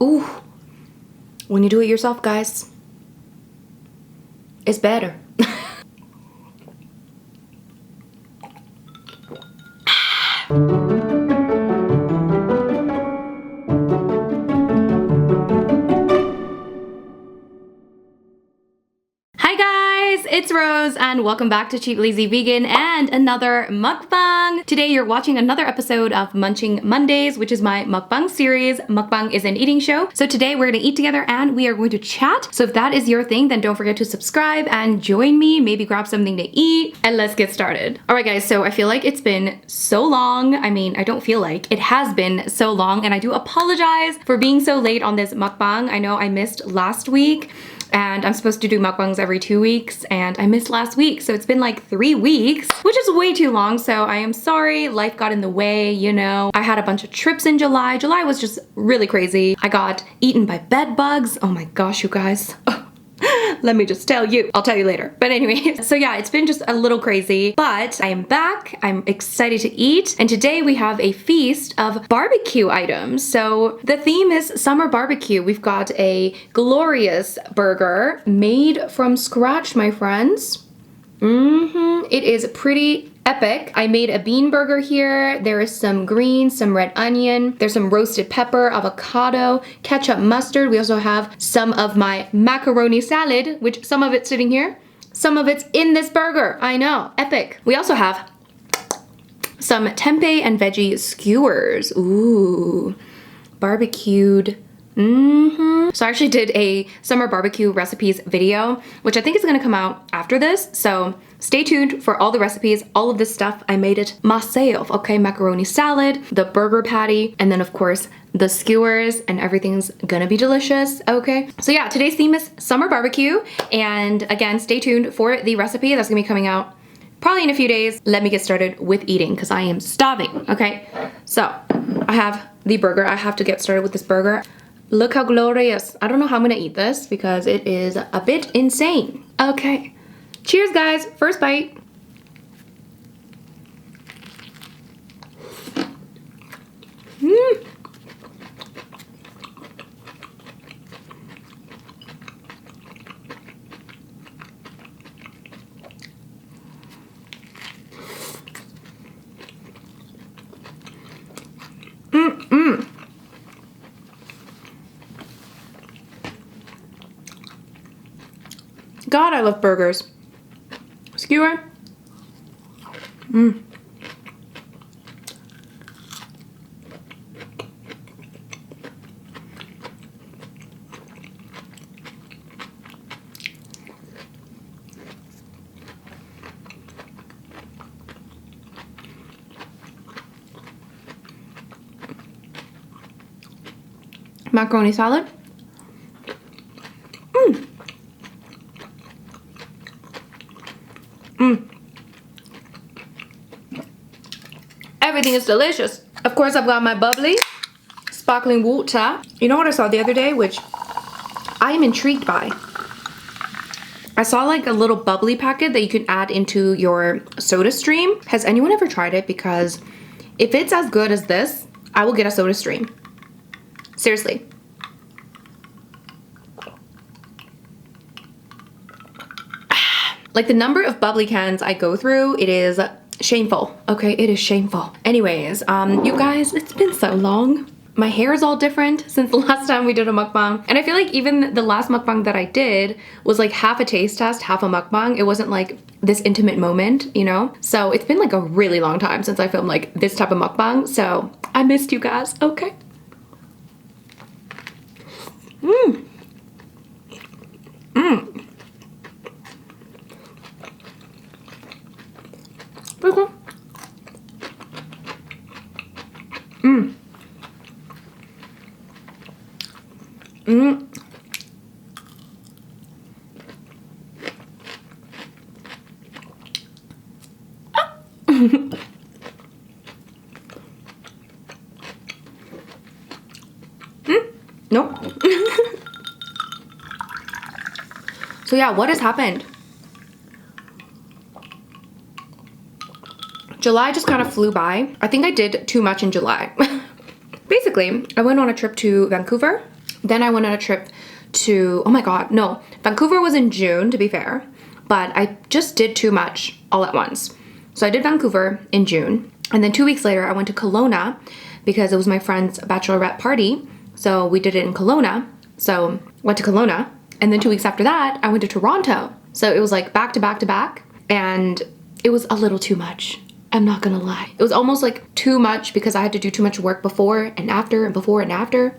Ooh, when you do it yourself, guys, it's better. Hi guys, it's Rose and welcome back to Cheap Lazy Vegan and another mukbang. Today you're watching another episode of Munching Mondays, which is my mukbang series. Mukbang is an eating show. So today we're gonna eat together and we are going to chat. So if that is your thing, then don't forget to subscribe and join me, maybe grab something to eat, and let's get started. All right guys, so I feel like it's been so long. I mean, I don't feel like, it has been so long, and I do apologize for being so late on this mukbang. I know I missed last week, and I'm supposed to do mukbangs every 2 weeks, and I missed last week, so it's been like 3 weeks, which is way too long, so I am sorry. Life got in the way, you know. I had a bunch of trips in July. July was just really crazy. I got eaten by bed bugs. Oh my gosh, you guys. Let me just tell you. I'll tell you later. But anyway, so yeah, it's been just a little crazy, but I am back. I'm excited to eat. And today we have a feast of barbecue items. So the theme is summer barbecue. We've got a glorious burger made from scratch, my friends. It is pretty epic. I made a bean burger here. There is some greens, some red onion. There's some roasted pepper, avocado, ketchup, mustard. We also have some of my macaroni salad, which some of it's sitting here. Some of it's in this burger. I know, epic. We also have some tempeh and veggie skewers. Ooh, barbecued. So I actually did a summer barbecue recipes video, which I think is gonna come out after this. So stay tuned for all the recipes, all of this stuff. I made it myself, okay? Macaroni salad, the burger patty, and then of course the skewers, and everything's gonna be delicious, okay? So yeah, today's theme is summer barbecue. And again, stay tuned for the recipe that's gonna be coming out probably in a few days. Let me get started with eating because I am starving, okay? So I have the burger. I have to get started with this burger. Look how glorious. I don't know how I'm gonna eat this because it is a bit insane. Okay, cheers guys, first bite. God, I love burgers. Skewer. Macaroni salad. Everything is delicious. Of course, I've got my bubbly sparkling water. You know what I saw the other day, which I am intrigued by? I saw like a little bubbly packet that you can add into your soda stream. Has anyone ever tried it? Because if it's as good as this, I will get a soda stream. Seriously. Like the number of bubbly cans I go through, it is shameful. Okay, it is shameful. Anyways, you guys, it's been so long. My hair is all different since the last time we did a mukbang. And I feel like even the last mukbang that I did was like half a taste test, half a mukbang. It wasn't like this intimate moment, you know? So it's been like a really long time since I filmed like this type of mukbang. So I missed you guys, okay? Okay. Nope. So yeah, what has happened? July just kind of flew by. I think I did too much in July. Basically, I went on a trip to Vancouver Then I went on a trip to, oh my God, no. Vancouver was in June, to be fair, but I just did too much all at once. So I did Vancouver in June, and then 2 weeks later I went to Kelowna because it was my friend's bachelorette party. So we did it in Kelowna. So went to Kelowna, and then 2 weeks after that I went to Toronto. So it was like back to back to back, and it was a little too much. I'm not gonna lie. It was almost like too much because I had to do too much work before and after and before and after.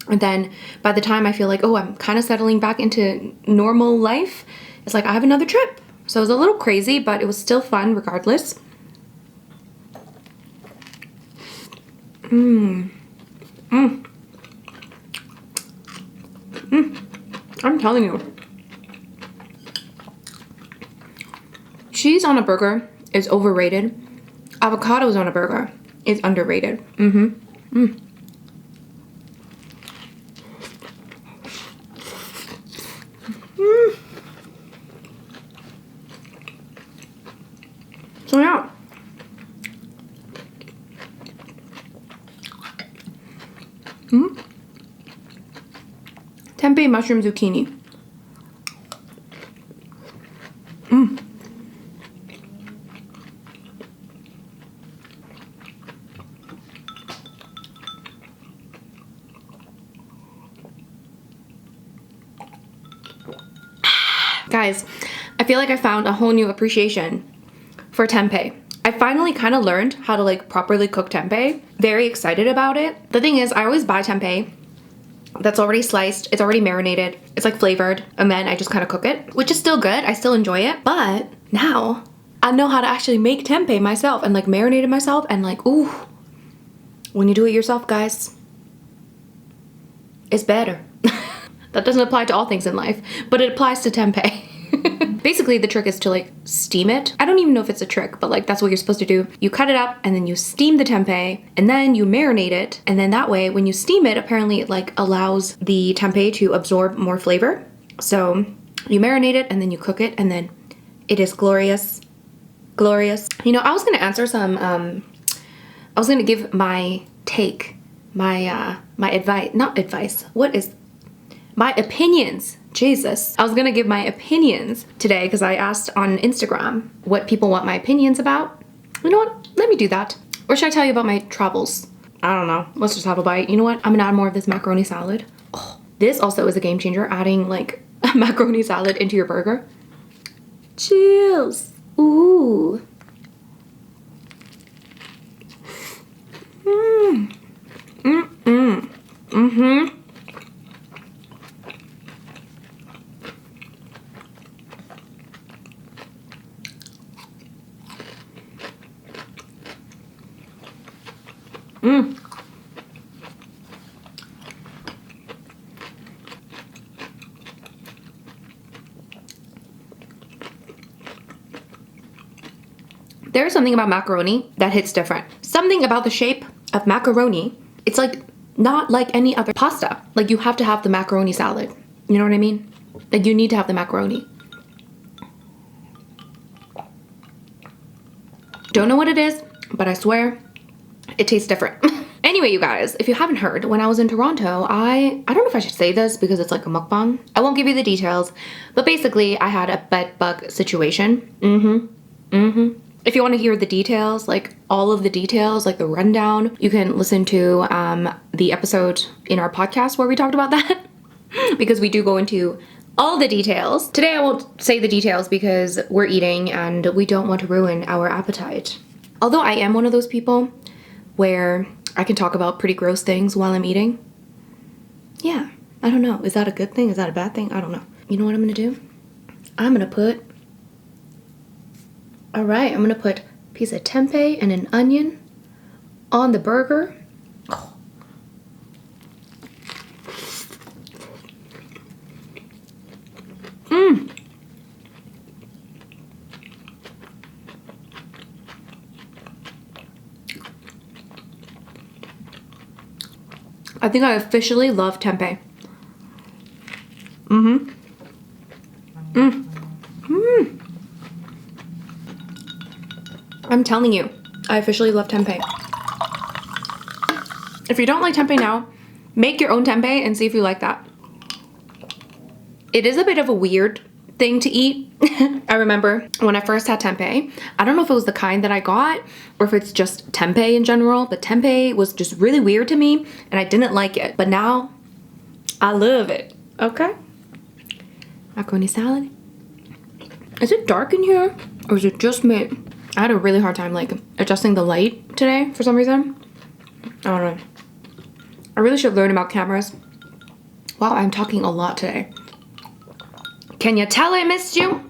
And then by the time I feel like, oh, I'm kind of settling back into normal life, it's like I have another trip. So it was a little crazy, but it was still fun regardless. I'm telling you. Cheese on a burger is overrated. Avocados on a burger is underrated. So yeah. Tempeh mushroom zucchini. Guys, I feel like I found a whole new appreciation for tempeh. I finally kind of learned how to like properly cook tempeh. Very excited about it. The thing is, I always buy tempeh that's already sliced, it's already marinated, it's like flavored, and then I just kind of cook it, which is still good. I still enjoy it, but now I know how to actually make tempeh myself and like marinate it myself, and like, ooh, when you do it yourself, guys, it's better. That doesn't apply to all things in life, but it applies to tempeh. Basically, the trick is to like steam it. I don't even know if it's a trick, but like that's what you're supposed to do. You cut it up and then you steam the tempeh and then you marinate it. And then that way, when you steam it, apparently it like allows the tempeh to absorb more flavor. So you marinate it and then you cook it, and then it is glorious. Glorious. You know, I was gonna answer some, I was gonna give my take, my advice, not advice, what is, my opinions. Jesus. I was gonna give my opinions today because I asked on Instagram what people want my opinions about. You know what? Let me do that. Or should I tell you about my travels? I don't know. Let's just have a bite. You know what? I'm gonna add more of this macaroni salad. Oh, this also is a game changer, adding like a macaroni salad into your burger. Chills. Ooh. There's something about macaroni that hits different. Something about the shape of macaroni. It's like not like any other pasta. Like you have to have the macaroni salad. You know what I mean? Like you need to have the macaroni. Don't know what it is, but I swear it tastes different. Anyway, you guys, if you haven't heard, when I was in Toronto, I don't know if I should say this because it's like a mukbang. I won't give you the details, but basically I had a bed bug situation. If you want to hear the details, like all of the details, like the rundown, you can listen to the episode in our podcast where we talked about that because we do go into all the details. Today I won't say the details because we're eating and we don't want to ruin our appetite. Although I am one of those people where I can talk about pretty gross things while I'm eating. Yeah, I don't know. Is that a good thing? Is that a bad thing? I don't know. You know what I'm gonna do? I'm gonna put a piece of tempeh and an onion on the burger. Oh. I think I officially love tempeh. I'm telling you, I officially love tempeh. If you don't like tempeh now, Make your own tempeh and see if you like that. It is a bit of a weird thing to eat. I remember when I first had tempeh, I don't know if it was the kind that I got or if it's just tempeh in general, but tempeh was just really weird to me and I didn't like it. But now I love it. Okay. Macaroni salad. Is it dark in here or is it just me? I had a really hard time like adjusting the light today for some reason. I don't know. I really should learn about cameras. Wow, I'm talking a lot today. Can you tell I missed you?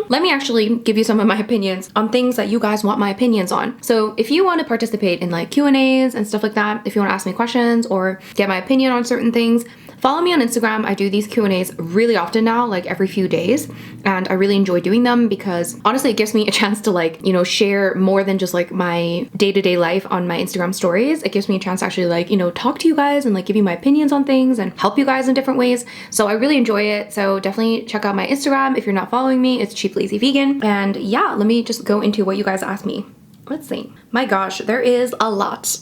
Let me actually give you some of my opinions on things that you guys want my opinions on. So if you want to participate in like Q&As and stuff like that, if you want to ask me questions or get my opinion on certain things, follow me on Instagram. I do these Q&As really often now, like every few days, and I really enjoy doing them because honestly it gives me a chance to like, you know, share more than just like my day-to-day life on my Instagram stories. It gives me a chance to actually like, you know, talk to you guys and like give you my opinions on things and help you guys in different ways. So I really enjoy it. So definitely check out my Instagram if you're not following me. It's Cheap Lazy Vegan. And yeah, let me just go into what you guys asked me. Let's see. My gosh, there is a lot.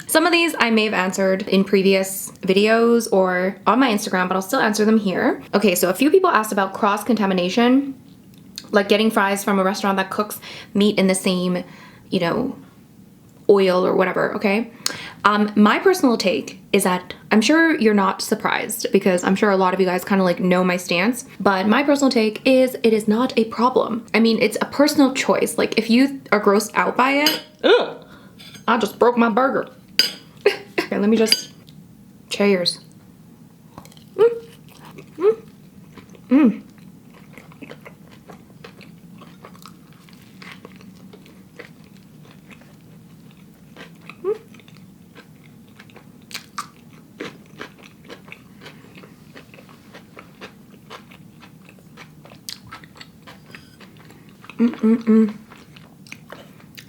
Some of these I may have answered in previous videos or on my Instagram, but I'll still answer them here. Okay, so a few people asked about cross-contamination, like getting fries from a restaurant that cooks meat in the same, you know, oil or whatever, okay? My personal take is that I'm sure you're not surprised because I'm sure a lot of you guys kind of like know my stance, but my personal take is it is not a problem. I mean, it's a personal choice. Like if you are grossed out by it, ugh, I just broke my burger. Okay, let me just cheers.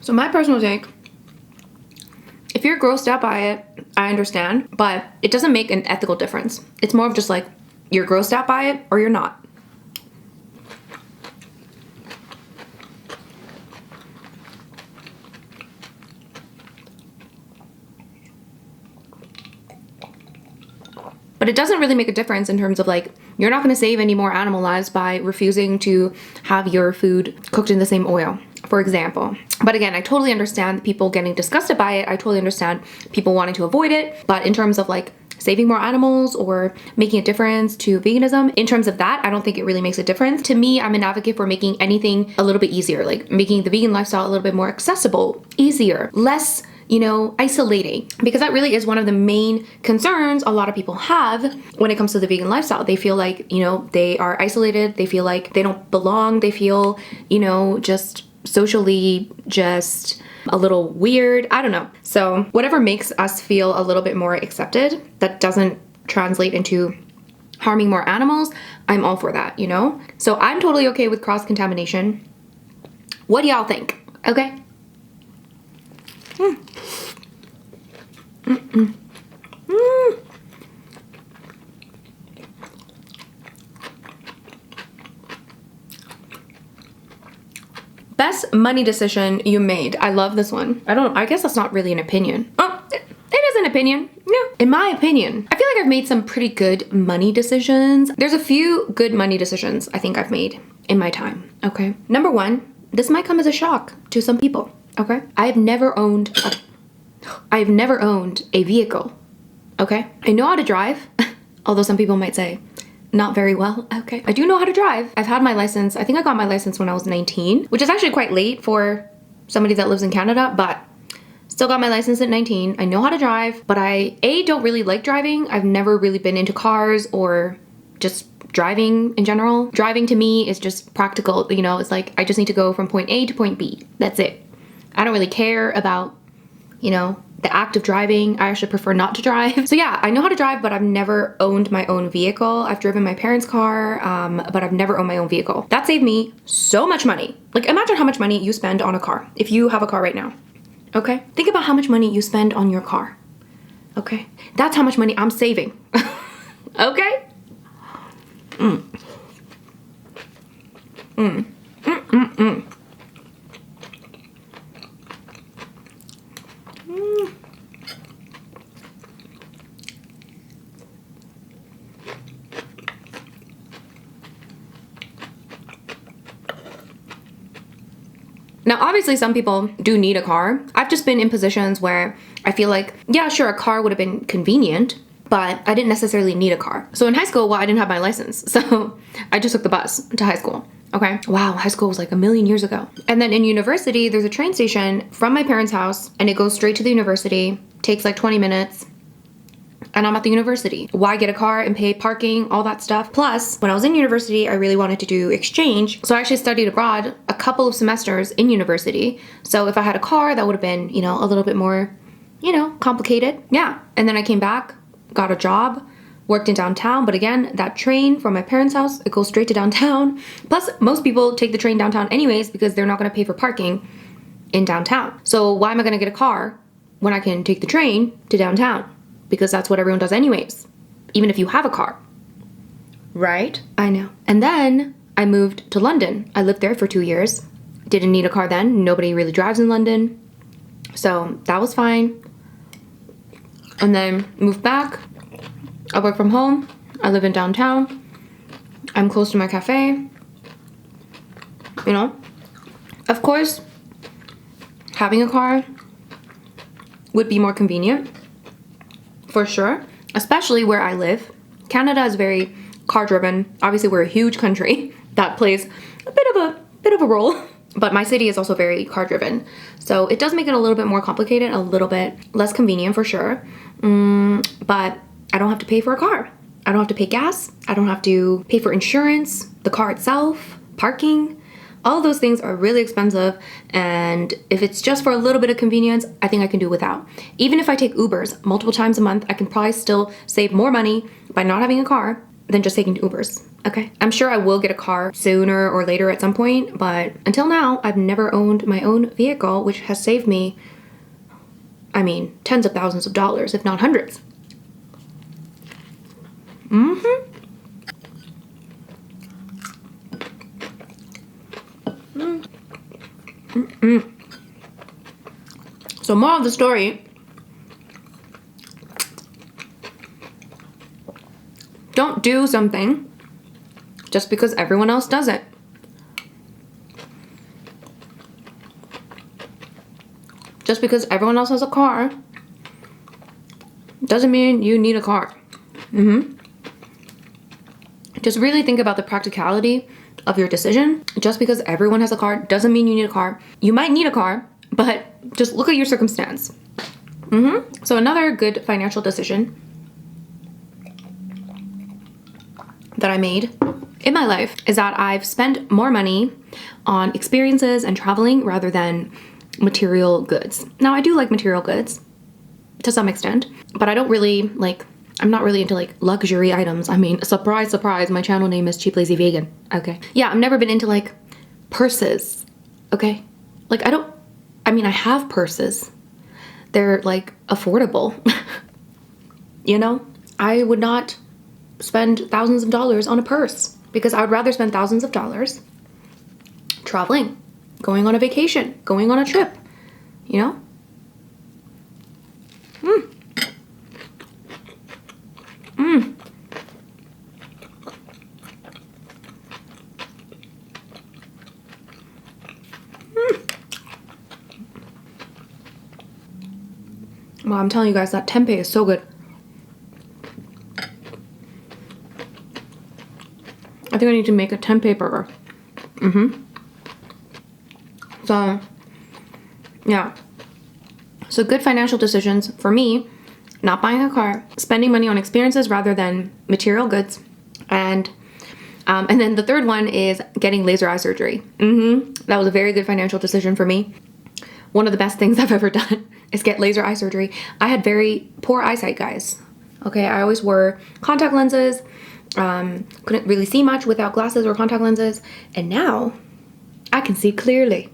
So my personal take, if you're grossed out by it, I understand, but it doesn't make an ethical difference. It's more of just like, you're grossed out by it or you're not. But it doesn't really make a difference in terms of like, you're not going to save any more animal lives by refusing to have your food cooked in the same oil, for example. But again, I totally understand people getting disgusted by it. I totally understand people wanting to avoid it. But in terms of like saving more animals or making a difference to veganism, in terms of that, I don't think it really makes a difference. To me, I'm an advocate for making anything a little bit easier, like making the vegan lifestyle a little bit more accessible, easier, less, you know, isolating, because that really is one of the main concerns a lot of people have when it comes to the vegan lifestyle. They feel like, you know, they are isolated. They feel like they don't belong. They feel, you know, just socially just a little weird. I don't know. So whatever makes us feel a little bit more accepted, that doesn't translate into harming more animals, I'm all for that, you know? So I'm totally okay with cross-contamination. What do y'all think? Okay? Best money decision you made. I love this one. I guess that's not really an opinion. Oh, it is an opinion. No. In my opinion, I feel like I've made some pretty good money decisions. There's a few good money decisions I think I've made in my time, okay? Number one, this might come as a shock to some people, okay? I've never owned a vehicle, okay? I know how to drive, although some people might say, not very well, okay? I do know how to drive. I've had my license, I think I got my license when I was 19, which is actually quite late for somebody that lives in Canada, but still got my license at 19. I know how to drive, but I don't really like driving. I've never really been into cars or just driving in general. Driving to me is just practical, you know, it's like I just need to go from point A to point B. That's it. I don't really care about, you know, the act of driving. I actually prefer not to drive. So yeah, I know how to drive, but I've never owned my own vehicle. I've driven my parents' car, but I've never owned my own vehicle. That saved me so much money. Like imagine how much money you spend on a car if you have a car right now, okay? Think about how much money you spend on your car, okay? That's how much money I'm saving, okay? Now, obviously, some people do need a car. I've just been in positions where I feel like, yeah, sure, a car would have been convenient, but I didn't necessarily need a car. So in high school, well, I didn't have my license. So I just took the bus to high school. Okay. Wow, high school was like a million years ago. And then in university, there's a train station from my parents' house and it goes straight to the university, takes like 20 minutes. And I'm at the university. Why get a car and pay parking, all that stuff? Plus, when I was in university, I really wanted to do exchange. So I actually studied abroad a couple of semesters in university. So if I had a car, that would have been, you know, a little bit more, you know, complicated. Yeah. And then I came back, got a job, worked in downtown. But again, that train from my parents' house, it goes straight to downtown. Plus, most people take the train downtown anyways because they're not going to pay for parking in downtown. So why am I going to get a car when I can take the train to downtown? Because that's what everyone does anyways, even if you have a car, right? I know. And then I moved to London. I lived there for 2 years. Didn't need a car then. Nobody really drives in London. So that was fine. And then moved back. I work from home. I live in downtown. I'm close to my cafe. You know, of course, having a car would be more convenient. For sure, especially where I live. Canada is very car driven. Obviously, we're a huge country. That plays a bit of a role. But my city is also very car driven. So it does make it a little bit more complicated, a little bit less convenient for sure. But I don't have to pay for a car. I don't have to pay gas. I don't have to pay for insurance, the car itself, parking. All of those things are really expensive, and if it's just for a little bit of convenience, I think I can do without. Even if I take Ubers multiple times a month, I can probably still save more money by not having a car than just taking Ubers, okay? I'm sure I will get a car sooner or later at some point, but until now, I've never owned my own vehicle, which has saved me, I mean, tens of thousands of dollars, if not hundreds. So moral of the story, don't do something just because everyone else does it. Just because everyone else has a car doesn't mean you need a car. Just really think about the practicality of your decision. Just because everyone has a car doesn't mean you need a car. You might need a car, but just look at your circumstance. So another good financial decision that I made in my life is that I've spent more money on experiences and traveling rather than material goods. Now, I do like material goods to some extent, but I don't really like, I'm not really into like luxury items. I mean, surprise, surprise, my channel name is Cheap Lazy Vegan. Okay. Yeah, I've never been into like purses. Okay. Like I have purses. They're like affordable. You know, I would not spend thousands of dollars on a purse because I would rather spend thousands of dollars traveling, going on a vacation, going on a trip, you know? Well, I'm telling you guys, that tempeh is so good. I think I need to make a tempeh burger. So, yeah. So good financial decisions for me, not buying a car, spending money on experiences rather than material goods. And then the third one is getting laser eye surgery. That was a very good financial decision for me. One of the best things I've ever done is get laser eye surgery. I had very poor eyesight, guys. Okay, I always wore contact lenses. Couldn't really see much without glasses or contact lenses. And now I can see clearly.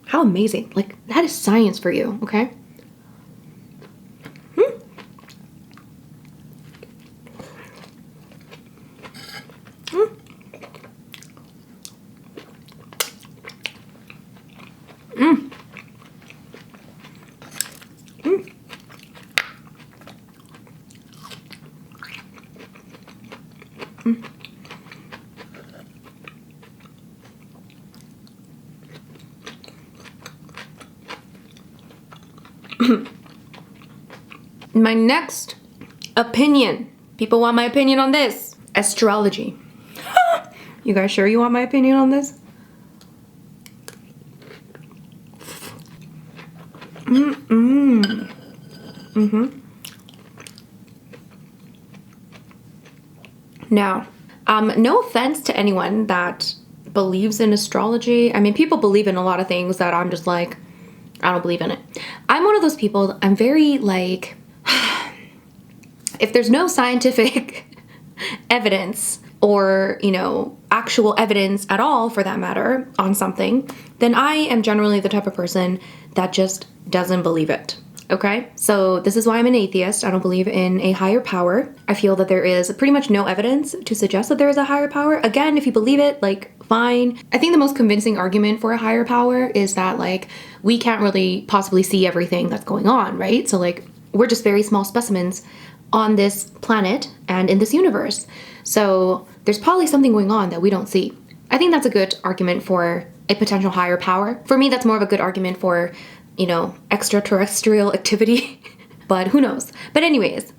How amazing. Like, that is science for you, okay? My next opinion. People want my opinion on this. Astrology. You guys sure you want my opinion on this? Now, no offense to anyone that believes in astrology. I mean, people believe in a lot of things that I'm just like, I don't believe in it. I'm one of those people, I'm very like, if there's no scientific evidence or, you know, actual evidence at all for that matter on something, then I am generally the type of person that just doesn't believe it. Okay? So this is why I'm an atheist. I don't believe in a higher power. I feel that there is pretty much no evidence to suggest that there is a higher power. Again, if you believe it, like, fine. I think the most convincing argument for a higher power is that, like, we can't really possibly see everything that's going on, right? So, like, we're just very small specimens on this planet and in this universe. So there's probably something going on that we don't see. I think that's a good argument for a potential higher power. For me, that's more of a good argument for, you know, extraterrestrial activity, but who knows? But anyways,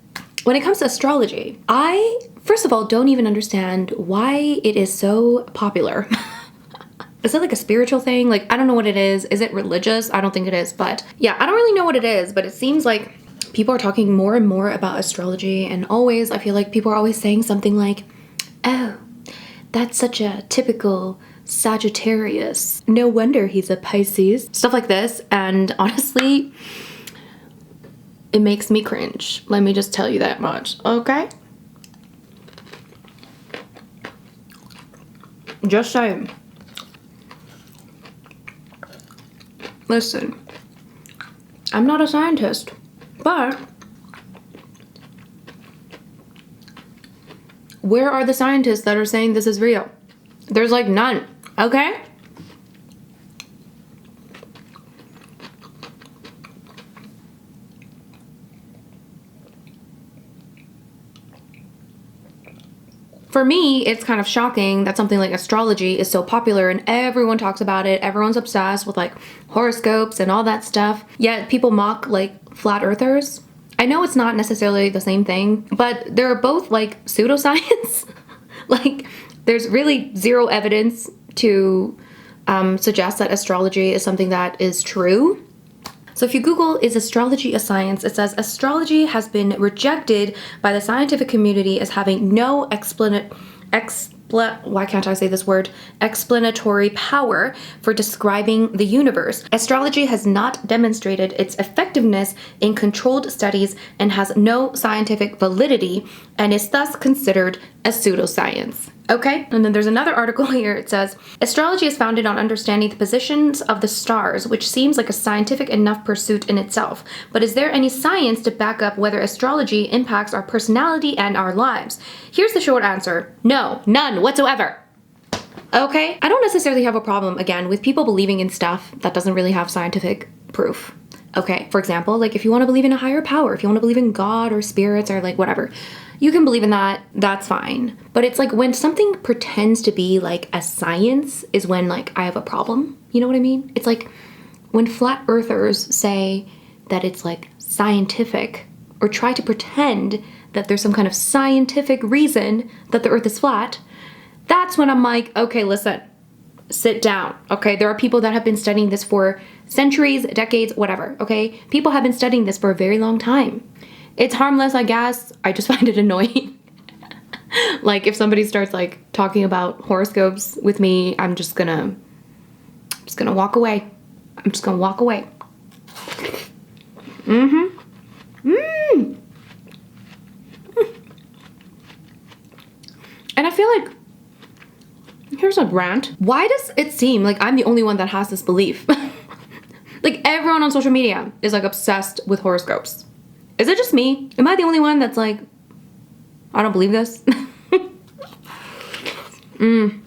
when it comes to astrology, I, first of all, don't even understand why it is so popular. Is it like a spiritual thing? Like, I don't know what it is. Is it religious? I don't think it is, but yeah, I don't really know what it is, but it seems like people are talking more and more about astrology, and always, I feel like people are always saying something like, oh, that's such a typical Sagittarius. No wonder he's a Pisces. Stuff like this, and honestly, it makes me cringe. Let me just tell you that much, okay? Just saying. Listen, I'm not a scientist, but where are the scientists that are saying this is real? There's like none, okay? For me, it's kind of shocking that something like astrology is so popular and everyone talks about it. Everyone's obsessed with like horoscopes and all that stuff. Yet people mock like flat earthers. I know it's not necessarily the same thing, but they're both like pseudoscience. Like, there's really zero evidence to suggest that astrology is something that is true. So if you Google, is astrology a science? It says astrology has been rejected by the scientific community as having no why can't I say this word? Explanatory power for describing the universe. Astrology has not demonstrated its effectiveness in controlled studies and has no scientific validity and is thus considered a pseudoscience. Okay, and then there's another article here. It says, astrology is founded on understanding the positions of the stars, which seems like a scientific enough pursuit in itself. But is there any science to back up whether astrology impacts our personality and our lives? Here's the short answer. No, none whatsoever. Okay, I don't necessarily have a problem, again, with people believing in stuff that doesn't really have scientific proof. Okay, for example, like if you want to believe in a higher power, if you want to believe in God or spirits or like whatever, you can believe in that, that's fine. But it's like when something pretends to be like a science is when like I have a problem. You know what I mean? It's like when flat earthers say that it's like scientific or try to pretend that there's some kind of scientific reason that the earth is flat, that's when I'm like, okay, listen, sit down. Okay, there are people that have been studying this for centuries, decades, whatever, okay? People have been studying this for a very long time. It's harmless, I guess. I just find it annoying. Like if somebody starts like talking about horoscopes with me, I'm just gonna walk away. I'm just gonna walk away. And I feel like, here's a rant. Why does it seem like I'm the only one that has this belief? Like everyone on social media is like obsessed with horoscopes. Is it just me? Am I the only one that's like, I don't believe this? I'm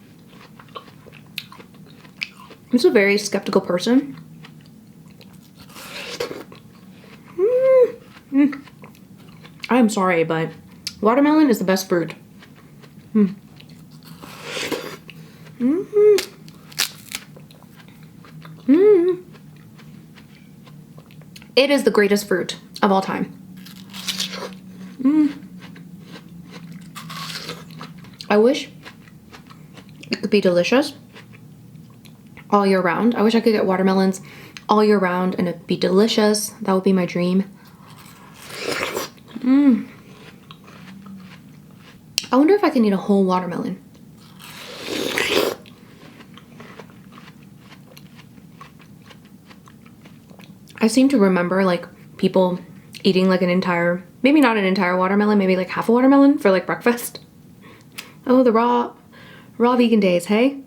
just a very skeptical person. I'm sorry, but watermelon is the best fruit. It is the greatest fruit of all time. I wish it could be delicious all year round. I wish I could get watermelons all year round and it'd be delicious. That would be my dream. I wonder if I can eat a whole watermelon. I seem to remember like people eating like an entire, maybe not an entire watermelon, maybe like half a watermelon for like breakfast. Oh, the raw vegan days, hey?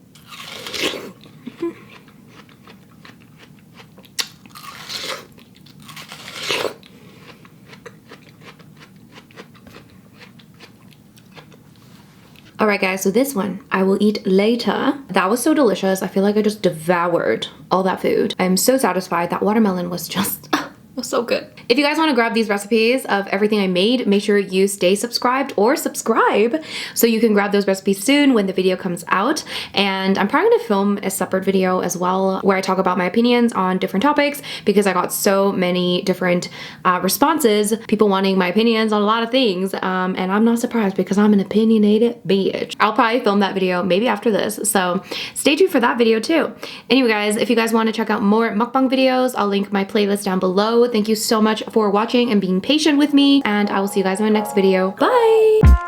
All right, guys, so this one I will eat later. That was so delicious. I feel like I just devoured all that food. I'm so satisfied. That watermelon was just was so good. If you guys want to grab these recipes of everything I made, make sure you stay subscribed or subscribe so you can grab those recipes soon when the video comes out. And I'm probably going to film a separate video as well where I talk about my opinions on different topics because I got so many different responses, people wanting my opinions on a lot of things. And I'm not surprised because I'm an opinionated bitch. I'll probably film that video maybe after this. So stay tuned for that video too. Anyway, guys, if you guys want to check out more mukbang videos, I'll link my playlist down below. Thank you so much for watching and being patient with me, and I will see you guys in my next video. Bye!